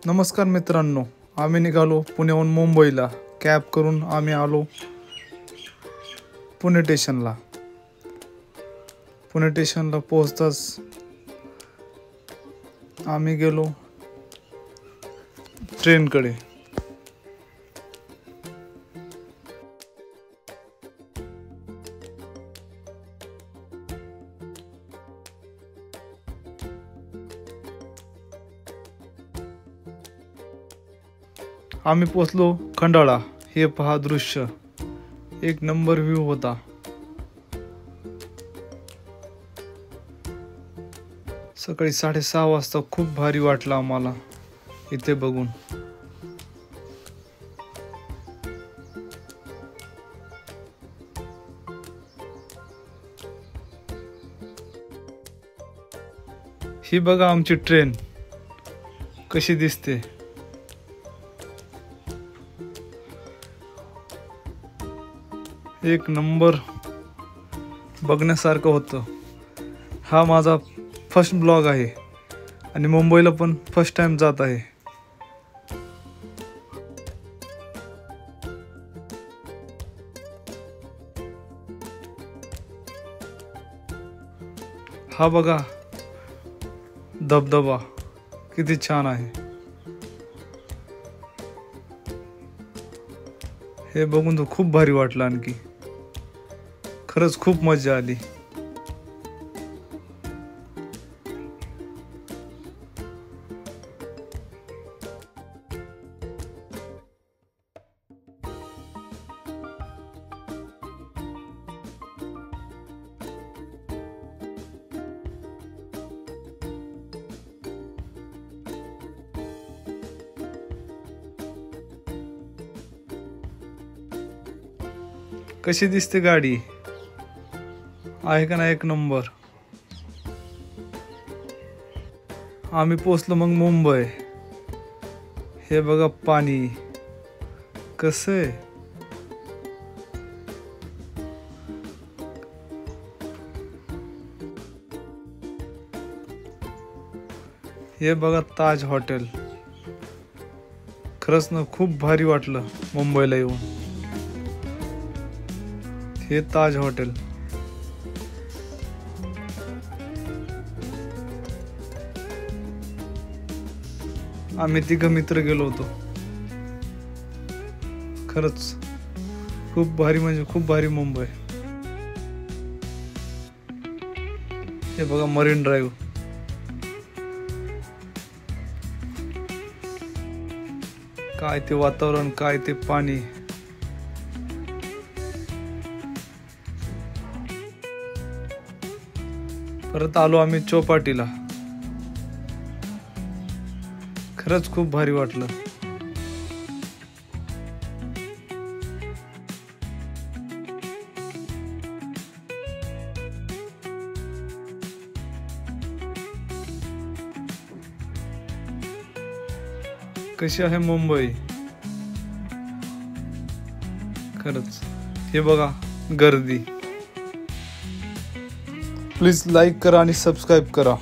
नमस्कार मित्रांनो, आम्ही निघालो पुण्याहून मुंबईला। कॅब करून आम्ही आलो पुणे स्टेशनला। पुणे स्टेशनला पोहोचताच आम्ही गेलो ट्रेनकडे। आम्ही पोचलो खंडाळा। हे पहा दृश्य, एक नंबर व्ह्यू होता। सकाळी 6:30 वाजता खूप भारी वाटलं आम्हाला इथे बघून। ही बघा आमची ट्रेन कशी दिसते। एक नंबर बघण्यासारखं होतं। हा माझा फर्स्ट ब्लॉग आहे आणि मुंबईला पण फर्स्ट टाइम जात आहे। हा बघा धबधबा किती छान आहे। हे बघून तर खूप भारी वाटलं। आणखी खरंच खूप मजा आली। कशी दिसते गाडी, आहे का नाही एक नंबर। आम्ही पोचलो मग मुंबई। हे बघा पाणी कसं आहे। हे बघा ताज हॉटेल। खरंच ना खूप भारी वाटलं मुंबईला येऊन। हे ताज हॉटेल। आम्ही 3 मित्र गेलो होतो। खरंच खूप भारी, म्हणजे खूप भारी मुंबई। हे बघा मरीन ड्राईव्ह। काय ते वातावरण, काय ते पाणी। परत आलो आम्ही चौपाटीला। खरंच खूप भारी वाटलं। कशी आहे मुंबई खरंच। हे बघा गर्दी। प्लीज लाईक करा आणि सबस्क्राईब करा।